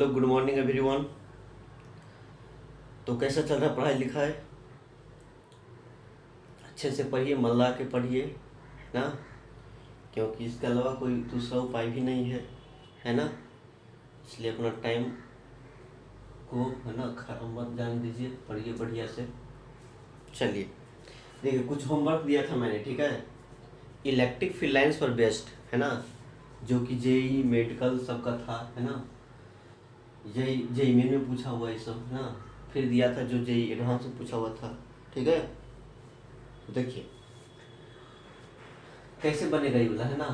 Hello good morning everyone. तो कैसा चल रहा है पढ़ाई लिखाई? अच्छे से पढ़िए, मन लगा के पढ़िए ना, क्योंकि इसके अलावा कोई दूसरा उपाय भी नहीं है ना। इसलिए अपना टाइम को है ना खराब मत जाने दीजिए, पढ़िए बढ़िया से। चलिए देखिए, कुछ होमवर्क दिया था मैंने, ठीक है। इलेक्ट्रिक फील्ड लाइन्स पर बेस्ड है ना, जो कि जेई मेडिकल सबका था है ना। जेई मेन में पूछा हुआ ये सब है ना। फिर दिया था जो जेई एडवांस में पूछा हुआ था, ठीक है। तो देखिए कैसे बनेगा ये वाला है ना।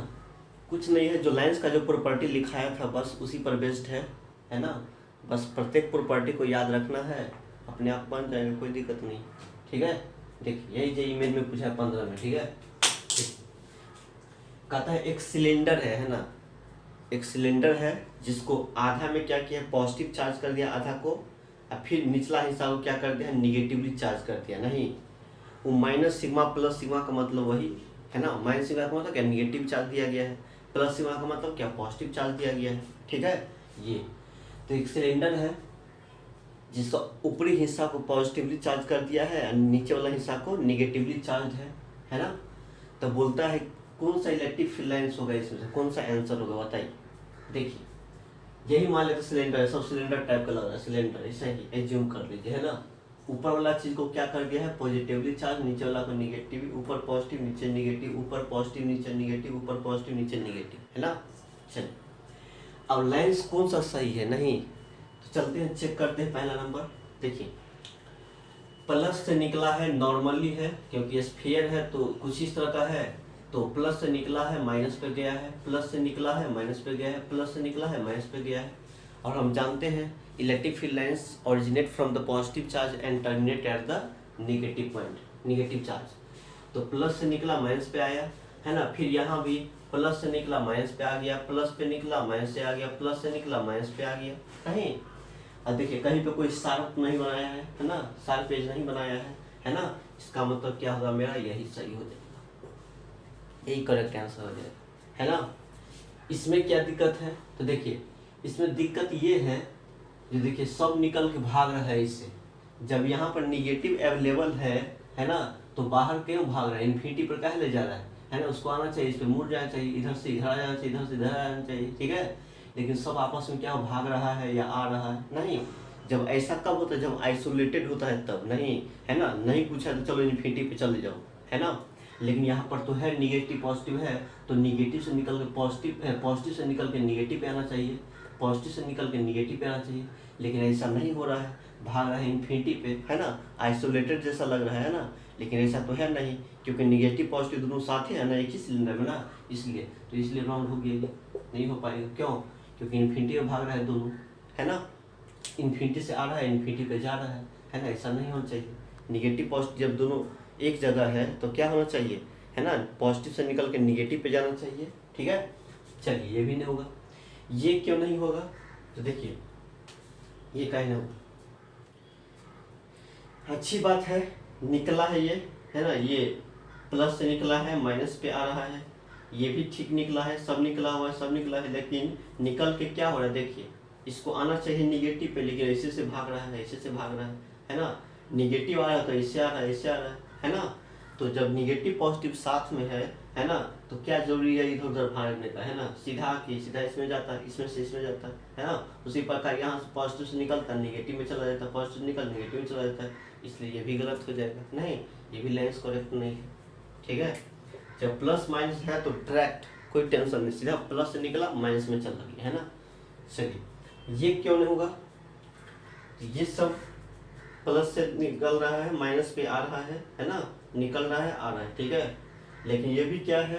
कुछ नहीं है, जो लाइंस का जो प्रॉपर्टी लिखाया था बस उसी पर बेस्ड है ना। बस प्रत्येक प्रॉपर्टी को याद रखना है, अपने आप बन जाएगा, कोई दिक्कत नहीं, ठीक है। देखिए यही जेई मेन में पूछा है 15 में, ठीक है। कहता है एक सिलेंडर है ना, एक सिलेंडर है जिसको आधा में क्या किया, पॉजिटिव चार्ज कर दिया आधा को, और फिर निचला हिस्सा को क्या कर दिया, निगेटिवली चार्ज कर दिया। नहीं, वो माइनस सिग्मा प्लस सिग्मा का मतलब वही है ना। माइनस सिग्मा का मतलब क्या, निगेटिव चार्ज दिया गया है। प्लस सिग्मा का मतलब क्या, पॉजिटिव चार्ज दिया गया है, ठीक है। ये तो एक सिलेंडर है जिसका ऊपरी हिस्सा को पॉजिटिवली चार्ज कर दिया है और नीचे वाला हिस्सा को निगेटिवली चार्ज है ना। तो बोलता है कौन सा इलेक्ट्रिक फील्ड लाइन्स होगा, इसमें से कौन सा आंसर होगा बताइए। देखिए यही मान लेते सिलेंडर है, सब सिलेंडर टाइप का लग रहा है, सिलेंडर ऐसा ही एज्यूम कर लीजिए है ना। ऊपर वाला चीज को क्या कर दिया है, पॉजिटिवली चार्ज, नीचे वाला को निगेटिव, ऊपर पॉजिटिव नीचे निगेटिव, ऊपर पॉजिटिव नीचे निगेटिव, ऊपर पॉजिटिव नीचे निगेटिव, है ना। चलिए अब लाइंस कौन सा सही है, नहीं तो चलते हैं चेक करते हैं। पहला नंबर देखिए, प्लस से निकला है नॉर्मली है, क्योंकि स्फीयर है तो कुछ इस तरह का है। तो प्लस से निकला है माइनस पे गया है, प्लस से निकला है माइनस पे गया है, प्लस से निकला है माइनस पे गया है। और हम जानते हैं electric field lines originate from the positive charge and terminate at the negative point, negative charge. तो प्लस से निकला माइनस पे आया है ना। फिर यहाँ भी प्लस से निकला माइनस पे आ गया, प्लस पे निकला माइनस से आ गया, प्लस से निकला माइनस पे आ गया कहीं। अब देखिए कहीं पे कोई शार्प नहीं बनाया है ना, शार्प एज नहीं बनाया है ना। इसका मतलब क्या होगा, मेरा यही सही हो जाएगा, यही करेक्ट आंसर हो जाएगा, है ना। इसमें क्या दिक्कत है, तो देखिए इसमें दिक्कत ये है, जो देखिए सब निकल के भाग रहा है इससे। जब यहाँ पर निगेटिव अवेलेबल है ना, तो बाहर क्यों भाग रहा है, इन्फिनिटी पर काहे ले जा रहा है ना। उसको आना चाहिए, इस पर मुड़ जाना चाहिए, इधर से इधर आ जाना चाहिए, इधर से इधर आ जाना चाहिए, ठीक है। लेकिन सब आपस में क्या भाग रहा है या आ रहा है, नहीं। जब ऐसा कब होता है, जब आइसोलेटेड होता है तब, नहीं है ना। नहीं पूछा तो चलो इन्फिनिटी पे चले जाओ, है ना। लेकिन यहाँ पर तो है निगेटिव पॉजिटिव है, तो निगेटिव से निकल के पॉजिटिव है, पॉजिटिव से निकल के निगेटिव पे आना चाहिए, पॉजिटिव से निकल के निगेटिव पे आना चाहिए। लेकिन ऐसा नहीं हो रहा है, भाग रहा है इन्फिनिटी पे, है ना। आइसोलेटेड जैसा लग रहा है ना, लेकिन ऐसा तो है नहीं, क्योंकि निगेटिव पॉजिटिव दोनों साथ है ना एक ही सिलेंडर में ना, इसलिए तो इसलिए रॉन्ग हो गया, नहीं हो पाएगा। क्यों, क्योंकि इन्फिनिटी पे भाग रहा है दोनों, है ना। इन्फिनिटी से आ रहा है, इन्फिनिटी पे जा रहा है ना। ऐसा नहीं होना चाहिए। निगेटिव पॉजिटिव जब दोनों एक जगह है तो क्या होना चाहिए, है ना, पॉजिटिव से निकल के निगेटिव पे जाना चाहिए, ठीक है। चलिए ये भी नहीं होगा। ये क्यों नहीं होगा, तो देखिए ये कहीं नहीं होगा। अच्छी बात है, निकला है ये, है ना। ये प्लस से निकला है माइनस पे आ रहा है, ये भी ठीक निकला है, सब निकला हुआ है, सब निकला है। लेकिन निकल के क्या हो रहा है, देखिए इसको आना चाहिए निगेटिव पे, लेकिन ऐसे से भाग रहा है, ऐसे से भाग रहा है ना। निगेटिव आ रहा है तो इससे आ रहा है, इससे आ रहा है ना। तो जब निगेटिव पॉजिटिव साथ में है ना, तो क्या जरूरी है इधर उधर भागने का, है ना। सीधा की सीधा इसमें जाता है, इसमें से इसमें जाता है ना। उसी प्रकार यहाँ से पॉजिटिव से निकलता है निगेटिव में चला जाता है, पॉजिटिव निकल निगेटिव में चला जाता है, इसलिए ये भी गलत हो जाएगा। नहीं, ये भी लाइंस करेक्ट नहीं है, ठीक है। जब प्लस माइनस है तो डायरेक्ट कोई टेंशन नहीं, सीधा प्लस से निकला माइनस में चला गया, है ना। चलिए ये क्यों नहीं होगा, ये सब प्लस से निकल रहा है माइनस पे आ रहा है ना, निकल रहा है आ रहा है, ठीक है। लेकिन ये भी क्या है,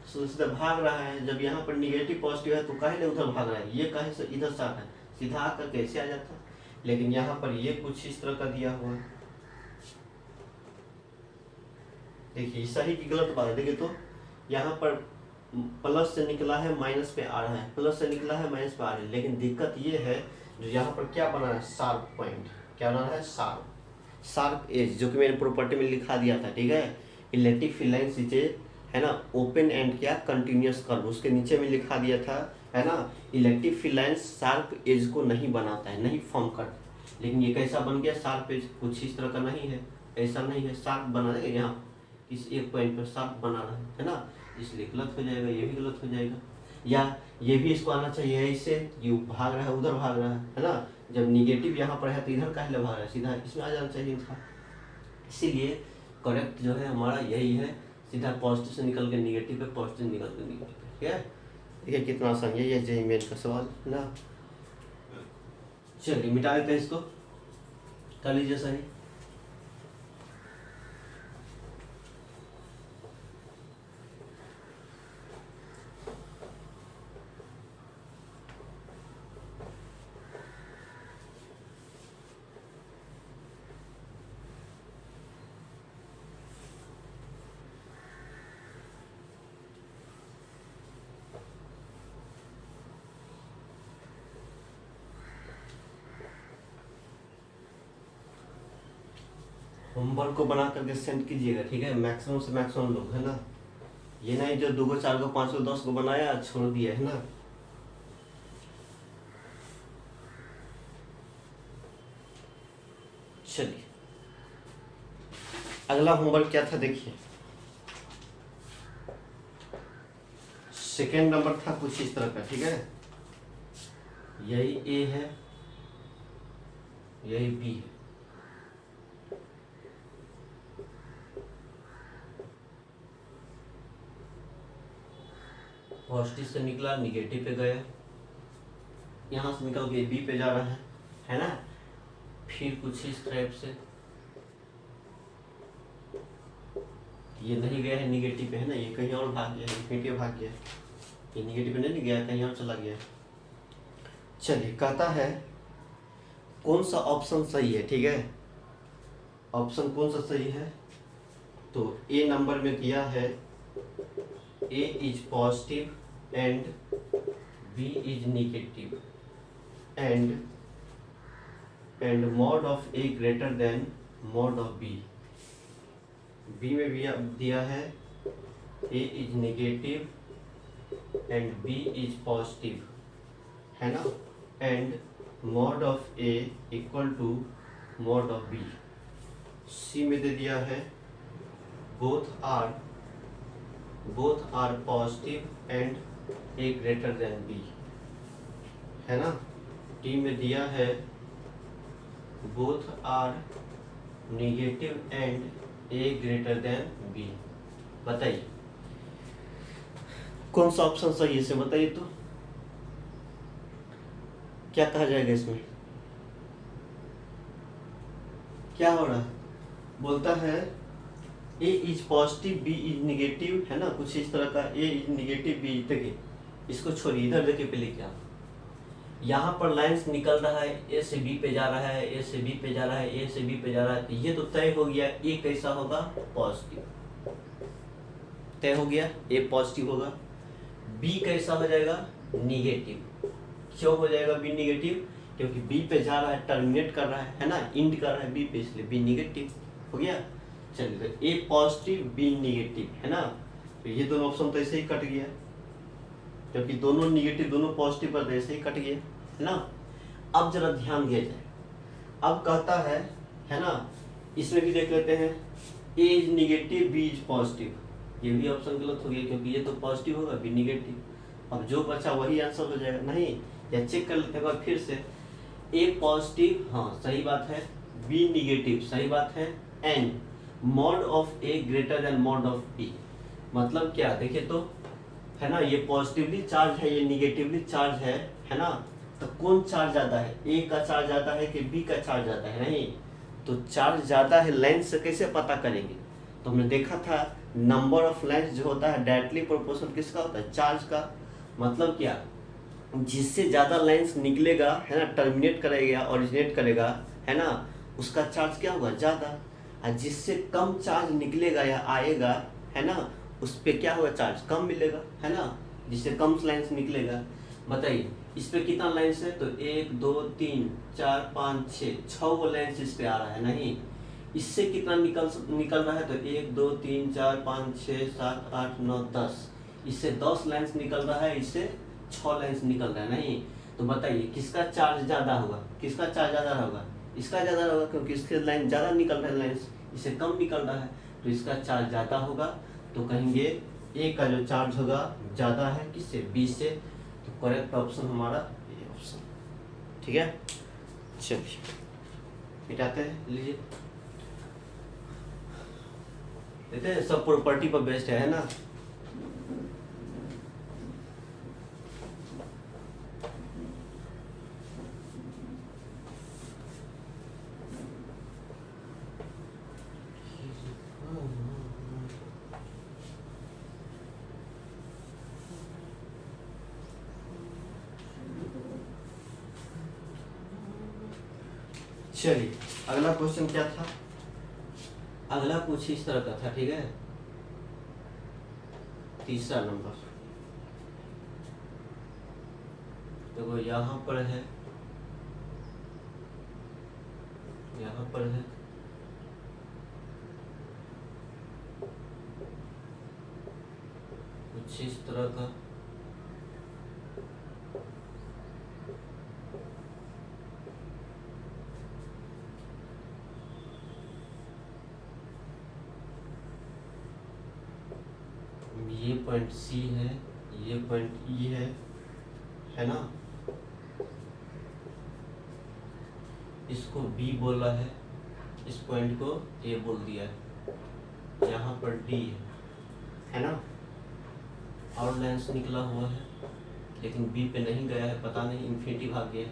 सीधा भाग रहा है। जब यहाँ पर निगेटिव पॉजिटिव है तो काहे नहीं उधर भाग रहा है, ये काहे से इधर से आ रहा है, सीधा आकर कैसे आ जाता है। लेकिन यहाँ पर ये कुछ इस तरह का दिया हुआ है, देखिए सही की गलत बात है। देखिए तो यहाँ पर प्लस से निकला है माइनस पे आ रहा है, प्लस से निकला है माइनस पे आ रहा है। लेकिन दिक्कत ये है, जो यहाँ पर क्या बना है, शार्प पॉइंट, क्या बना है, शार्प एज, जो कि मैंने प्रॉपर्टी में लिखा दिया था, ठीक है। Electric field lines is a है ना, ओपन एंड क्या, कंटिन्यूअस कर्व, उसके नीचे में लिखा दिया था, है ना, electric field lines sharp edge को नहीं बनाता है, नहीं फॉर्म करता। लेकिन ये कैसा बन गया, शार्प एज, कुछ इस तरह का नहीं है, ऐसा नहीं है, शार्प बना देगा यहाँ इस एक पॉइंट पर शार्प बना रहा है ना, इसलिए गलत हो जाएगा, ये भी गलत हो जाएगा। या ये भी इसको आना चाहिए ऐसे, ये भाग रहा है उधर भाग रहा है ना, जब निगेटिव यहाँ पर है तो इधर काहे भाग रहा है, सीधा इसमें आ जाना चाहिए था। इसीलिए करेक्ट जो है हमारा यही है, सीधा पॉजिटिव से निकल के निगेटिव पे, पॉजिटिव निकल के निगेटिव पे, ठीक है। ये कितना आसान है, ये जेईई मेन का सवाल ना। चलिए मिटा देते हैं इसको, कर लीजिए सही। होमवर्क को बना करके सेंड कीजिएगा, ठीक है, मैक्सिमम से मैक्सिमम लोग, है ना, ये नहीं जो 2 को 4 को 5 को 10 को बनाया छोड़ दिया, है ना। चलिए अगला होमवर्क क्या था देखिए, सेकेंड नंबर था कुछ इस तरह का, ठीक है, यही ए है, यही बी है, पॉजिटिव से निकला निगेटिव पे गया, यहाँ से निकल के बी पे जा रहा है ना, फिर कुछ इस टाइप से ये नहीं गया है निगेटिव पे, है ना, ये कहीं और भाग गया, निगेटिव भाग गया, ये निगेटिव पे नहीं गया, कहीं और चला गया। चलिए कहता है कौन सा ऑप्शन सही है, ठीक है, ऑप्शन कौन सा सही है, तो ए नंबर में दिया है A is positive and B is negative and mod of A greater than mod of B. B में भी दिया है A is negative and B is positive, है ना, and mod of A equal to mod of B. C में दे दिया है both are positive and A greater than B, है ना। डी में दिया है both are negative and A greater than B. बताइए कौन सा ऑप्शन सही है, इसे बताइए तो क्या कहा जाएगा इसमें, क्या हो रहा है, बोलता है A is positive B is negative, है ना, कुछ इस तरह का, ए इज निगेटिव बी, देखिए इसको छोड़िए, इधर देखिए पहले क्या, यहाँ पर लाइंस निकल रहा है, ए से बी पे जा रहा है, ए से बी पे जा रहा है, ए से बी पे जा रहा है, तो ये तो तय हो गया, ए कैसा होगा, पॉजिटिव, तय हो गया, ए पॉजिटिव होगा। बी कैसा हो जाएगा, निगेटिव, क्यों हो जाएगा बी निगेटिव, क्योंकि बी पे जा रहा है, टर्मिनेट कर रहा है ना, इंड कर रहा है बी पे, इसलिए बी निगेटिव हो गया। चलिए तो ए पॉजिटिव बी निगेटिव, है ना, तो ये दोनों ऑप्शन तो ऐसे ही कट गया, क्योंकि दोनों निगेटिव दोनों पॉजिटिव पर ऐसे ही कट गया, है ना। अब जरा ध्यान दिया जाए, अब कहता है ना, इसमें भी देख लेते हैं, A is negative B is positive, ये भी ऑप्शन गलत हो गया, क्योंकि ये तो पॉजिटिव होगा, बी निगेटिव, अब जो बचा वही आंसर हो जाएगा, नहीं, या चेक कर लेते हैं फिर से, ए पॉजिटिव, हाँ सही बात है, बी निगेटिव सही बात है, and mod of A greater than mod of B, मतलब क्या देखिए तो, है ना, ये पॉजिटिवली चार्ज है, ये निगेटिवली चार्ज है ना, तो कौन चार्ज ज्यादा है, ए का चार्ज ज्यादा है कि बी का चार्ज ज्यादा है, नहीं, तो चार्ज ज्यादा है, लेंस से कैसे पता करेंगे, तो हमने देखा था नंबर ऑफ लेंस जो होता है डायरेक्टली प्रोपोर्शनल किसका होता है, चार्ज का, मतलब क्या, जिससे ज्यादा लेंस निकलेगा, है ना, टर्मिनेट करेगा, ओरिजिनेट करेगा, है ना, उसका चार्ज क्या होगा, ज्यादा, और जिससे कम चार्ज निकलेगा या आएगा, है ना, उस पर क्या होगा, चार्ज कम मिलेगा, है ना, जिससे कम लाइन्स निकलेगा। बताइए इस पे कितना लाइन्स है, तो 1 2 3 4 5 6 6 वो लाइन्स इस पे आ रहा है, नहीं, इससे कितना निकल रहा है, तो 1 2 3 4 5 6 7 8 9 10, इससे 10 लाइन्स निकल रहा है, इससे 6 लाइन्स निकल रहा है। नहीं तो बताइए किसका चार्ज ज़्यादा होगा, किसका चार्ज ज़्यादा होगा, इसका ज़्यादा होगा, क्योंकि इसके लाइन ज़्यादा निकल रहा है, लाइन्स इससे कम निकल रहा है, तो इसका चार्ज ज़्यादा होगा। तो कहेंगे ए का जो चार्ज होगा ज़्यादा है किससे, बी से। तो करेक्ट ऑप्शन हमारा ये ऑप्शन, ठीक है। चलिए मिटाते हैं, लीजिए देखते हैं, सब प्रॉपर्टी पर बेस्ड है ना। चलिए अगला क्वेश्चन क्या था, अगला कुछ इस तरह का था, ठीक है। तीसरा नंबर देखो, यहाँ पर है, यहाँ पर है, कुछ इस तरह का, ये पॉइंट सी है, ये पॉइंट ई है ना, इसको बी बोला है, इस पॉइंट को ए बोल दिया है, यहाँ पर डी है ना, और लेंस निकला हुआ है, लेकिन बी पे नहीं गया है, पता नहीं इन्फिनिटी भाग गया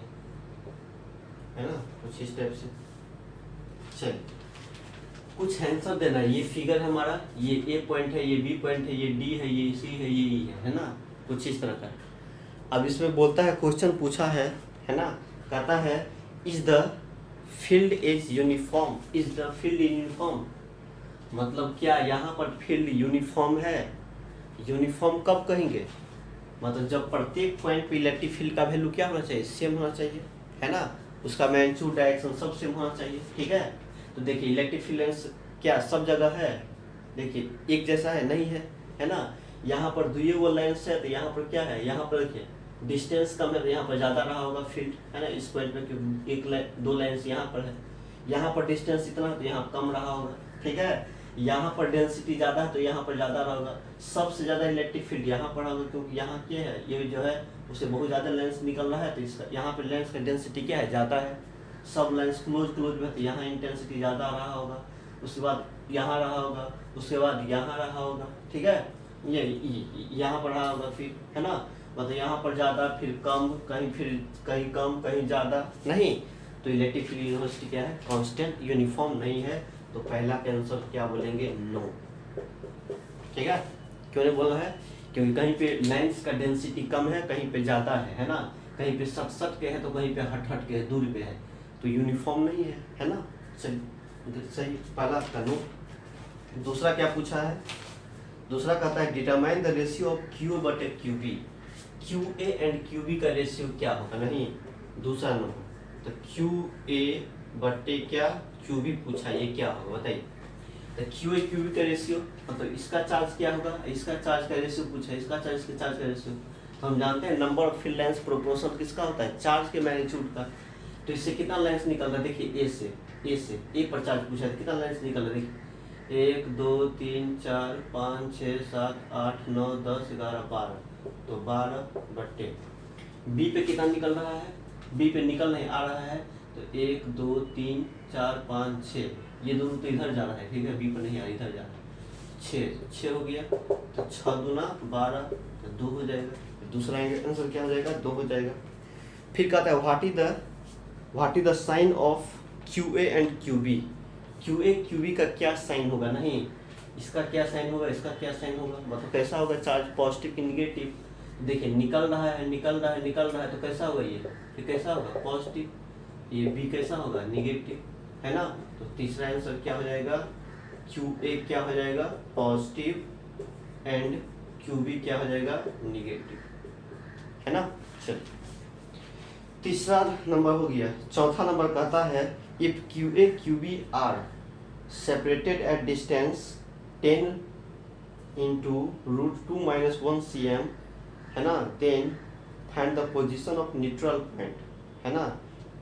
है ना, कुछ इस टाइप से। चलिए कुछ आंसर देना है, ये फिगर है हमारा, ये ए पॉइंट है, ये बी पॉइंट है, ये डी है, ये सी है, ये ई है ना, कुछ इस तरह का। अब इसमें बोलता है, क्वेश्चन पूछा है ना, कहता है is the field is uniform, is the field uniform, मतलब क्या यहाँ पर फील्ड यूनिफॉर्म है। यूनिफॉर्म कब कहेंगे, मतलब जब प्रत्येक पॉइंट पे इलेक्ट्रिक फील्ड का वैल्यू क्या होना चाहिए, सेम होना चाहिए, है ना, उसका मैग्नीट्यूड डायरेक्शन सब सेम होना चाहिए, ठीक है। तो देखिए इलेक्ट्रिक फील्ड क्या सब जगह है, देखिए एक जैसा है, नहीं है ना, यहाँ पर दुइये वो लाइन्स है, तो यहाँ पर क्या है, यहाँ पर देखिए डिस्टेंस कम है, तो यहाँ पर ज़्यादा रहा होगा फील्ड, है ना, इस पॉइंट में, क्योंकि एक लाइन दो लाइन्स यहाँ पर है, यहाँ पर डिस्टेंस इतना है तो यहाँ कम रहा होगा, ठीक है। यहाँ पर डेंसिटी ज़्यादा है तो यहाँ पर ज़्यादा रहा होगा, सबसे ज़्यादा इलेक्ट्रिक फील्ड यहाँ पर होगा, क्योंकि यहाँ क्या है, ये जो है उससे बहुत ज़्यादा लेंस निकल रहा है, तो इसका यहाँ पर लेंस का डेंसिटी क्या है, ज़्यादा है, सब लेंस क्लोज में, तो यहाँ इंटेंसिटी ज़्यादा रहा होगा, उसके बाद यहाँ रहा होगा, उसके बाद यहाँ रहा होगा, ठीक है, ये यहाँ पर रहा होगा फिर, है ना, मतलब यहाँ पर ज़्यादा फिर कम, कहीं फिर कहीं कम कहीं ज़्यादा, नहीं तो इलेक्ट्रिक फील्ड यूनिवर्सिटी क्या है, कांस्टेंट यूनिफॉर्म नहीं है। तो पहला का आंसर क्या बोलेंगे, नो, ठीक है। क्यों नहीं बोलना है, क्योंकि कहीं पे लाइन्स का डेंसिटी कम है, कहीं पे ज़्यादा है ना, कहीं पे सट के है तो कहीं पे हट के है, दूरी पे है, तो यूनिफॉर्म नहीं है ना। सही पहला का नो। दूसरा क्या पूछा है, दूसरा कहता है determine the ratio of Q बटे Q B, Q A and Q B का रेशियो क्या होगा, नहीं दूसरा नो, तो क्यू ए बटे क्या क्यू बी पूछा, ये क्या होगा बताइए। तो क्यू ए क्यू बी का रेशियो मतलब इसका चार्ज क्या होगा, इसका चार्ज का रेशियो पूछा है, इसका चार्ज इसके चार्ज का रेशियो, तो हम जानते हैं number of field lines proportion किसका होता है, चार्ज के मैग्नीट्यूड का। तो इससे कितना लाइन्स निकल रहा है, देखिए ए पर चार्ज पूछा है, कितना लाइन्स निकल रहा है, देखिए 1 2 3 4 5 6 7 8 9 10 11 12, तो 12 बट्टे बी पे कितना निकल रहा है, बी पे निकल नहीं आ रहा है, तो 1 2 3 4 5 6, ये दोनों तो इधर जा रहा है, ठीक है, बी पर नहीं आ रहा, इधर जा रहा है, 6 हो गया, तो 6 दूना 12, तो 2 हो जाएगा, दूसरा आंसर क्या हो जाएगा, 2 हो जाएगा। फिर कहता है what is the sign of Q A and Q B, Q A Q B का क्या साइन होगा, नहीं इसका क्या साइन होगा, इसका क्या साइन होगा, मतलब कैसा होगा चार्ज, पॉजिटिव की निगेटिव, देखिए निकल रहा है तो कैसा होगा, ये कैसा होगा पॉजिटिव, ये बी कैसा होगा निगेटिव, है ना। तो तीसरा आंसर क्या हो जाएगा, क्यू ए क्या हो जाएगा पॉजिटिव एंड क्यू बी क्या हो जाएगा निगेटिव, है ना। चलिए तीसरा नंबर हो गया। चौथा नंबर कहता है if Q A Q B are separated at distance 10 into √2 - 1 cm, है ना। Then find the position of neutral point, है ना।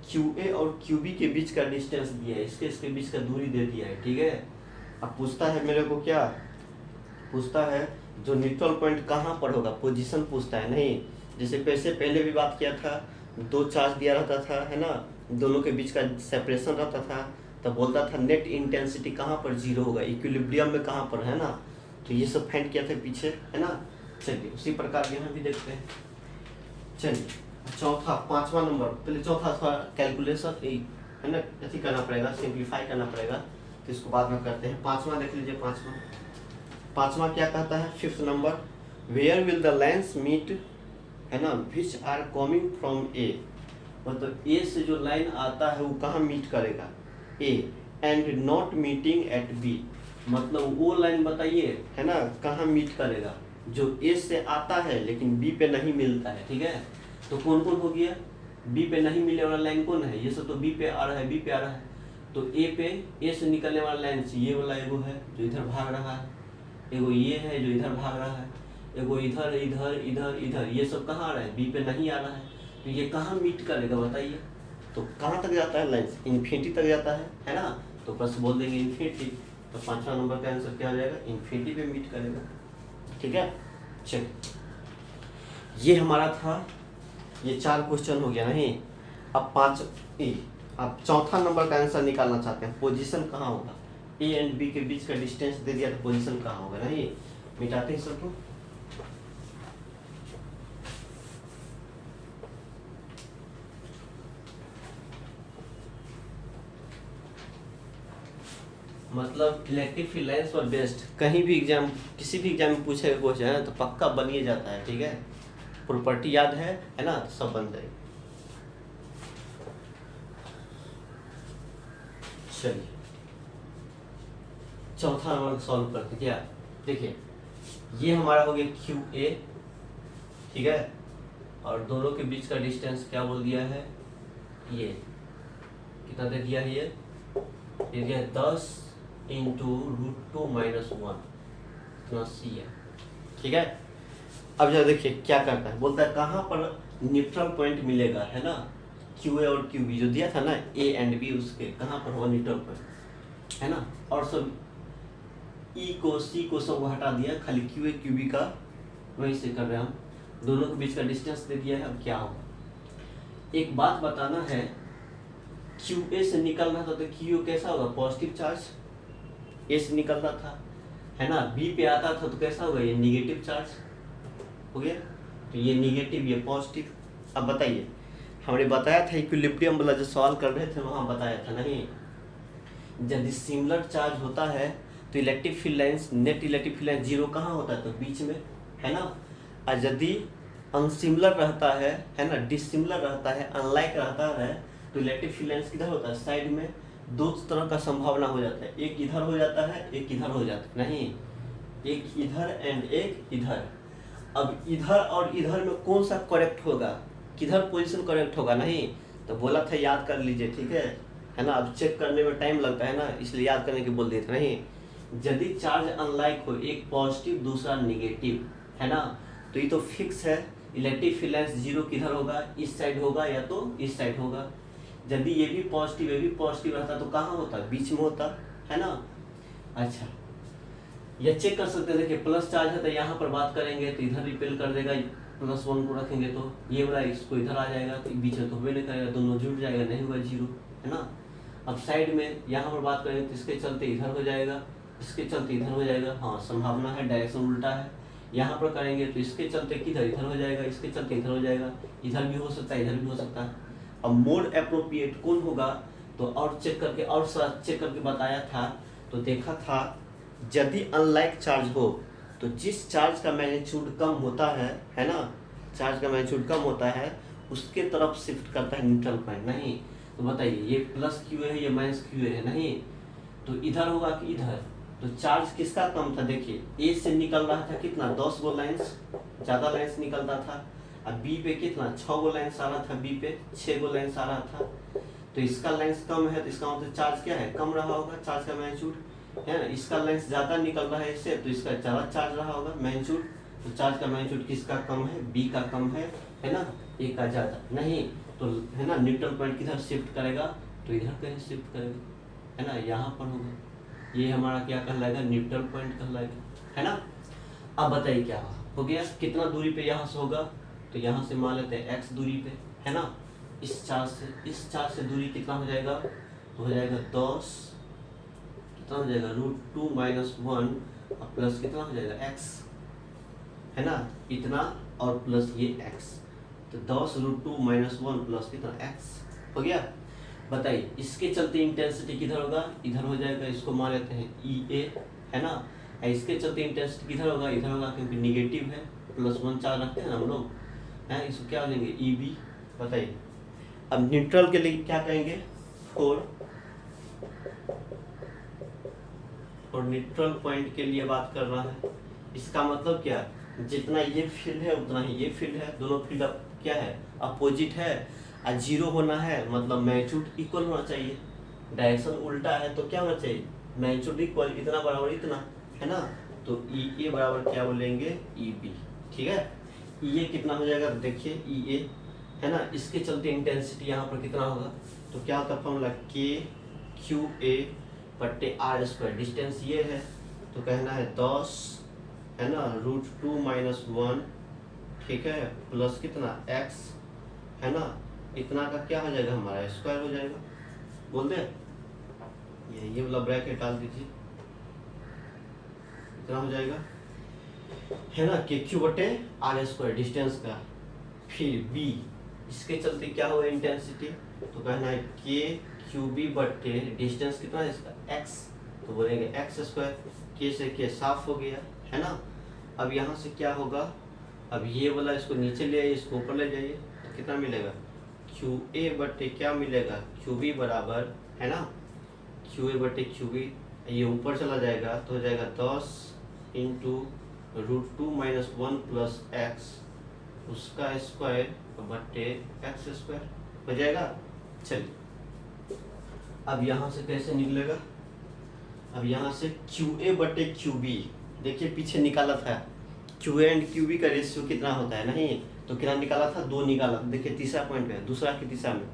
QA और QB के बीच का डिस्टेंस दिया है, इसके बीच का दूरी दे दिया है, ठीक है। अब पूछता है मेरे को, क्या पूछता है, जो न्यूट्रल पॉइंट कहाँ पर होगा, पोजीशन पूछता है। नहीं, जैसे पहले भी बात किया था, दो चार्ज दिया रहता था, है ना, दोनों के बीच का सेपरेशन रहता था, तब बोलता था नेट इंटेंसिटी कहाँ पर जीरो होगा, इक्विलिब्रियम में कहाँ पर, है ना। तो ये सब फाइंड किया था पीछे, है ना। चलिए उसी प्रकार यहाँ भी देखते हैं। चलिए चौथा 5वां नंबर, पहले चौथा थोड़ा कैलकुलेशन है ना, ऐसी करना पड़ेगा, सिंप्लीफाई करना पड़ेगा, तो इसको बाद में करते हैं। 5वां देख लीजिए। 5वां क्या कहता है, 5th number, where will the lines meet, है ना, which are coming from A, मतलब ए से जो लाइन आता है वो कहाँ मीट करेगा, A, and not meeting at B, मतलब वो लाइन बताइए, है ना, कहाँ मीट करेगा, जो ए से आता है लेकिन बी पे नहीं मिलता है, ठीक है। तो कौन कौन हो गया, बी पे नहीं मिलने वाला लाइन कौन है, ये सब तो बी पे आ रहा है, बी पे आ रहा है, तो ए से निकलने वाला लाइन से ये वाला एगो है जो इधर भाग रहा है, एगो ये है जो इधर भाग रहा है, एगो इधर इधर इधर इधर, ये सब कहाँ आ रहा है, बी पे नहीं आ रहा है, तो ये कहाँ मीट करेगा बताइए। तो कहाँ तक जाता है लाइन, इन्फिनिटी तक जाता है ना, तो बस बोल देंगे इन्फिनिटी। तो 5वां नंबर का आंसर क्या हो जाएगा, इन्फिनिटी पे मीट करेगा, ठीक है। चलिए ये हमारा था, ये 4 क्वेश्चन हो गया नहीं। अब चौथा नंबर का आंसर निकालना चाहते हैं, पोजीशन कहाँ होगा, ए एंड बी के बीच का डिस्टेंस दे दिया, तो पोजीशन कहाँ होगा, नहीं। मिटाते हैं सबको। मतलब इलेक्ट्रिक फील्ड लाइन्स पर बेस्ड कहीं भी एग्जाम, किसी भी एग्जाम में पूछेगा क्वेश्चन है तो पक्का बनिए जाता है, ठीक है। प्रॉपर्टी याद है ना, तो सब बन जाएगा। चलिए चौथा नंबर सॉल्व करते क्या, देखिए ये हमारा हो गया QA, ठीक है, और दोनों के बीच का डिस्टेंस क्या बोल दिया है, ये कितना दे दिया है, ये दे दिया 10 इंटू √2 - 1 इतना C है, ठीक है। अब जरा देखिए क्या करता है, बोलता है कहाँ पर न्यूट्रल पॉइंट मिलेगा, है ना, QA और QB जो दिया था ना, A एंड B, उसके कहाँ पर होगा न्यूट्रल पॉइंट, है ना। और सब E को C को सब हटा दिया, खाली QA QB का वही से कर रहे हैं हम, दोनों के बीच का डिस्टेंस दे दिया है। अब क्या होगा, एक बात बताना है, QA से निकलना था तो QA कैसा होगा, पॉजिटिव चार्ज, A से निकल रहा था, है ना, B पे आता था तो कैसा होगा, ये निगेटिव चार्ज हो गया, तो ये निगेटिव ये पॉजिटिव। अब बताइए, हमने बताया था इक्विलिब्रियम वाला जो सवाल कर रहे थे वहाँ बताया था नहीं, यदि सिमिलर चार्ज होता है तो electric field lines, net electric field line zero कहाँ होता है, तो बीच में, है ना। और यदि अनसिमिलर रहता है ना, डिसिमिलर रहता है, अनलाइक रहता है, तो इलेक्ट्रिक फील्ड लाइंस किधर होता है, साइड में। दो तरह का संभावना हो जाता है, एक इधर हो जाता है, एक इधर हो जाता है, नहीं, एक इधर एंड एक इधर। अब इधर और इधर में कौन सा करेक्ट होगा, किधर पोजीशन करेक्ट होगा, नहीं, तो बोला था याद कर लीजिए, ठीक है ना। अब चेक करने में टाइम लगता है ना, इसलिए याद करने के बोल दिए थे, नहीं। यदि चार्ज अनलाइक हो, एक पॉजिटिव दूसरा निगेटिव, है ना, तो ये तो फिक्स है, इलेक्ट्रिक फील्ड लाइंस जीरो किधर होगा, इस साइड होगा या तो इस साइड होगा। यदि ये भी पॉजिटिव रहता तो कहाँ होता, बीच में होता, है ना। अच्छा, यह चेक कर सकते हैं, देखिए प्लस चार्ज है तो यहाँ पर बात करेंगे तो इधर रिपेल कर देगा, +1 को रखेंगे तो ये वाला इसको इधर आ जाएगा, तो बीच में तो हुए नहीं करेगा, दोनों जुड़ जाएगा, नहीं हुआ जीरो, है ना। अब साइड में यहाँ पर बात करेंगे तो इसके चलते इधर हो जाएगा, इसके चलते इधर हो जाएगा, हाँ संभावना है, डायरेक्शन उल्टा है। यहाँ पर करेंगे तो इसके चलते किधर इधर हो जाएगा, इसके चलते इधर हो जाएगा, इधर भी हो सकता है, इधर भी हो सकता है। अब मोड अप्रोप्रिएट कौन होगा, तो और चेक करके बताया था, तो देखा था यदि अनलाइक चार्ज हो तो जिस चार्ज का मैग्नीट्यूड कम होता है ना, चार्ज का मैग्नीट्यूड कम होता है उसके तरफ शिफ्ट करता है न्यूट्रल पॉइंट, नहीं। तो बताइए ये प्लस QA है, ये माइनस QA है, नहीं, तो इधर होगा कि इधर, तो चार्ज किसका कम था, देखिए A से निकल रहा था कितना, 10 गो लाइन्स, ज़्यादा लाइन्स निकलता था। अब B पे कितना, 6 गो लाइन्स आ रहा था, B पे 6 गो लाइन्स आ रहा था। तो इसका लेंथ कम है तो इसका मतलब चार्ज क्या है, कम रहा होगा, चार्ज का मैग्नीट्यूड है ना। इसका लेंथ ज़्यादा निकल रहा है इससे, तो इसका ज़्यादा चार्ज रहा होगा मैग्नीट्यूड। तो चार्ज का मैग्नीट्यूड किसका कम है, बी का कम है ना, ए का ज़्यादा नहीं। तो है ना न्यूट्रल पॉइंट किधर शिफ्ट करेगा, तो इधर कहीं शिफ्ट करेगा, है ना, यहाँ पर होगा। ये हमारा क्या कहलाएगा, न्यूट्रल पॉइंट कहलाएगा, है ना। अब बताइए क्या हो गया, कितना दूरी पे यहाँ से होगा, तो यहाँ से मान लेते हैं x दूरी पे, है ना। इस चार्ज से दूरी कितना हो जाएगा, तो हो जाएगा 10, कितना हो जाएगा √2 - 1 और प्लस कितना हो जाएगा x, है ना, इतना और प्लस ये x, तो 10 √2 - 1 प्लस कितना x हो गया। बताइए इसके चलते इंटेंसिटी किधर होगा, इधर हो जाएगा, इसको मान लेते हैं EA, है ना। इसके चलते इंटेंसिटी किधर होगा, इधर होगा, क्योंकि निगेटिव है, +1 चार्ज रखते हैं ना हम लोग, हैं, इसको क्या लेंगे EB। बताइए अब न्यूट्रल के लिए क्या कहेंगे, 4, और न्यूट्रल पॉइंट के लिए बात कर रहा है। इसका मतलब क्या, जितना ये फील्ड है उतना ही ये फील्ड है, दोनों फील्ड क्या है, अपोजिट है, और 0 होना है, मतलब मैग्नीट्यूड इक्वल होना चाहिए। डायरेक्शन उल्टा है तो क्या होना चाहिए, मैग्नीट्यूड इक्वल, इतना बराबर इतना, है ना। तो EA बराबर क्या बोलेंगे, EB, ठीक है। EA कितना हो जाएगा, देखिए EA, है ना, इसके चलते इंटेंसिटी यहाँ पर कितना होगा, तो क्या होता है फॉर्मूला, KQA/r², डिस्टेंस ये है, तो कहना है 10, है ना, √2 - 1, ठीक है, प्लस कितना x, है ना, इतना का क्या हो जाएगा, हमारा स्क्वायर हो जाएगा। बोल दे ये वाला ब्रैकेट डाल दीजिए, इतना हो जाएगा, है ना, KQ/r² डिस्टेंस का, फिर B, इसके चलते क्या होगा इंटेंसिटी, तो कहना है KQB/ डिस्टेंस कितना है इसका x, तो बोलेंगे x², K से K साफ हो गया, है ना। अब यहाँ से क्या होगा, अब ये वाला इसको नीचे ले आइए, इसको ऊपर ले जाइए, तो कितना मिलेगा, QA/, क्या मिलेगा, QB बराबर, है ना, QA/QB, ये ऊपर चला जाएगा तो हो जाएगा 10 × √2 - 1 प्लस x, उसका स्क्वायर बट्टे x² हो जाएगा। चलिए अब यहाँ से कैसे निकलेगा, अब यहाँ से QA/QB, देखिए पीछे निकाला था QA एंड QB का रेशियो कितना होता है, नहीं तो कितना निकाला था, 2 निकाला, देखिए तीसरा पॉइंट में, दूसरा की दिशा में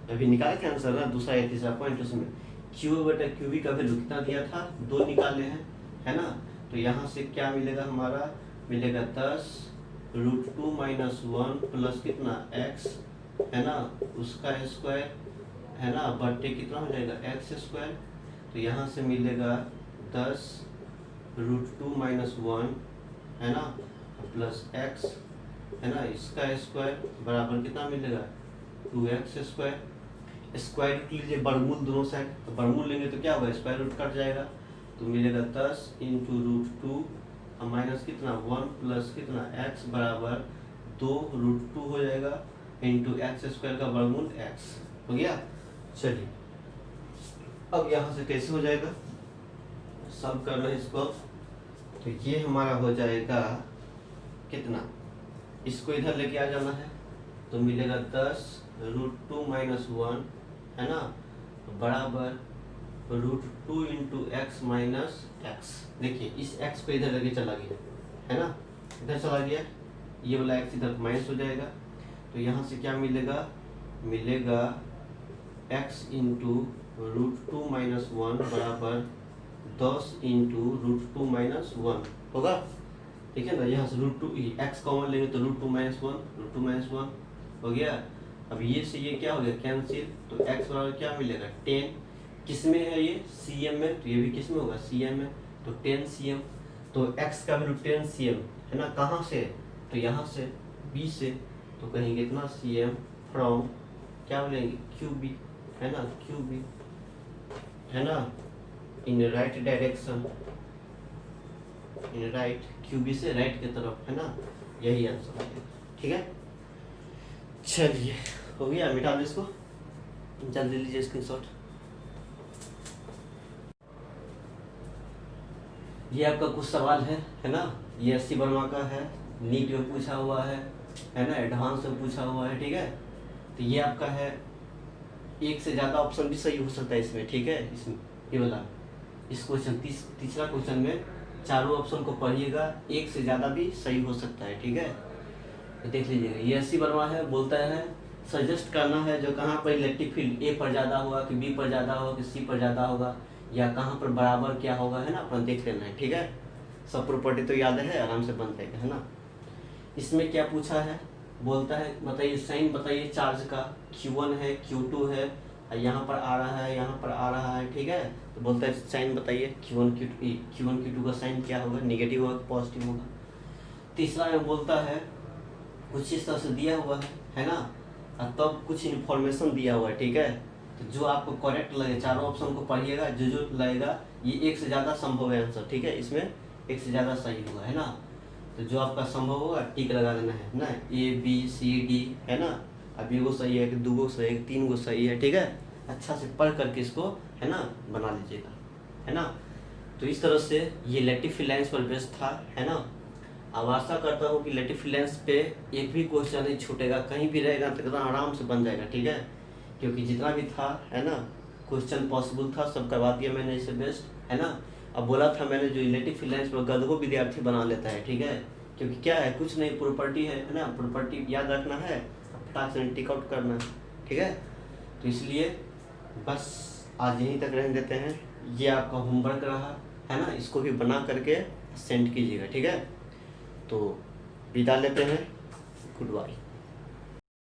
अभी निकाले थे आंसर ना, दूसरा या तीसरा पॉइंट, उसमें QA/QB का वैल्यू कितना दिया था, 2 निकाले हैं, है ना। तो यहाँ से क्या मिलेगा, हमारा मिलेगा 10 √2 - 1 प्लस कितना x, है ना, उसका स्क्वायर, है ना, बट्टे कितना हो जाएगा x², तो यहाँ से मिलेगा 10 √2 - 1, है ना, प्लस x, है ना, इसका स्क्वायर बराबर कितना मिलेगा 2x²। स्क्वायर रूट लीजिए, वर्गमूल दोनों साइड, तो वर्गमूल लेंगे तो क्या होगा, स्क्वायर रूट कट जाएगा, तो मिलेगा 10 × √2 और माइनस कितना 1 प्लस कितना x बराबर 2 √2 हो जाएगा इंटू x² का वर्गमूल x हो गया। चलिए अब यहाँ से कैसे हो जाएगा, सब करना है इसको, तो ये हमारा हो जाएगा कितना, इसको इधर लेके आ जाना है, तो मिलेगा 10 √2 - 1, है ना, बराबर √2 × x माइनस x। देखिए इस x को इधर लेके चला गया, है ना, इधर चला गया, ये वाला x इधर माइनस हो जाएगा, तो यहाँ से क्या मिलेगा, मिलेगा x × √2 - 1 बराबर 10 × √2 - 1 होगा, ठीक है ना। यहाँ से √2 x कॉमन लेंगे तो √2 - 1 √2 - 1 हो गया। अब ये से ये क्या हो गया कैंसिल, तो x बराबर क्या मिलेगा 10, किस में है ये cm में, तो ये भी किस में होगा cm में, तो 10 cm, तो x का वैल्यू 10 cm, है ना, कहाँ से, तो यहाँ से b से, तो कहेंगे कितना cm फ्रॉम क्या बोलेंगे qb, है ना, qb, है ना, in right direction, in right, qb से राइट की तरफ, है ना, यही आंसर है, ठीक है। चलिए हो गया, मिटा दो इसको, जल्दी लीजिए स्क्रीनशॉट। ये आपका कुछ सवाल है ना, ये 80 वर्मा का है, नीट में पूछा हुआ है ना, एडवांस में पूछा हुआ है, ठीक है। तो ये आपका है एक से ज़्यादा ऑप्शन भी सही हो सकता है इसमें, ठीक है। इसमें ये वाला इस क्वेश्चन तीसरा क्वेश्चन में चारों ऑप्शन को पढ़िएगा, एक से ज़्यादा भी सही हो सकता है, ठीक है। तो देख लीजिएगा, ये 80 बनवा है, बोलता है सजेस्ट करना है जो कहाँ पर इलेक्ट्रिक फील्ड ए पर ज़्यादा होगा कि बी पर ज़्यादा होगा कि सी पर ज़्यादा होगा, या कहाँ पर बराबर क्या होगा, है ना, अपन देख लेना है, ठीक है। सब प्रॉपर्टी तो याद है, आराम से बन जाएगा, है ना। इसमें क्या पूछा है, बोलता है बताइए साइन बताइए चार्ज का, Q1 है Q2 है, यहाँ पर आ रहा है यहाँ पर आ रहा है, ठीक है। तो बोलता है साइन बताइए Q1 Q2 का साइन क्या होगा, निगेटिव होगा पॉजिटिव होगा। तीसरा में बोलता है कुछ इस तरह से दिया हुआ है ना, और तब कुछ इन्फॉर्मेशन दिया हुआ है, ठीक है। तो जो आपको करेक्ट लगे, चारों ऑप्शन को पढ़िएगा, जो लगेगा ये एक से ज़्यादा संभव है आंसर, ठीक है, इसमें एक से ज़्यादा सही होगा, है ना। तो जो आपका संभव होगा टिक लगा देना है ना, ABCD, है ना। अब एगो सही है कि दूगो सही है कि तीन गो सही है, ठीक है। अच्छा से पढ़ करके इसको, है ना, बना लीजिएगा, है ना। तो इस तरह से ये इलेक्ट्रिक लाइन्स पर बेस्ड था, है ना। अब आशा करता हूँ कि इलेक्ट्रिक लाइन्स पे एक भी क्वेश्चन नहीं छूटेगा, कहीं भी रहेगा तो एकदम आराम से बन जाएगा, ठीक है। क्योंकि जितना भी था, है ना, क्वेश्चन पॉसिबल था सब करवा दिया मैंने इसे बेस्ट, है ना। अब बोला था मैंने जो इलेक्ट्रिक लाइन्स पर गधों विद्यार्थी बना लेता है, ठीक है। क्योंकि क्या है, कुछ नहीं, प्रॉपर्टी है ना, प्रॉपर्टी याद रखना है, फटाक से टिक आउट करना है, ठीक है। तो इसलिए बस आज यहीं तक रहने देते हैं, ये आपका होमवर्क रहा, है ना। इसको भी बना करके सेंड कीजिएगा, ठीक है। तो विदा लेते हैं, गुड बाय।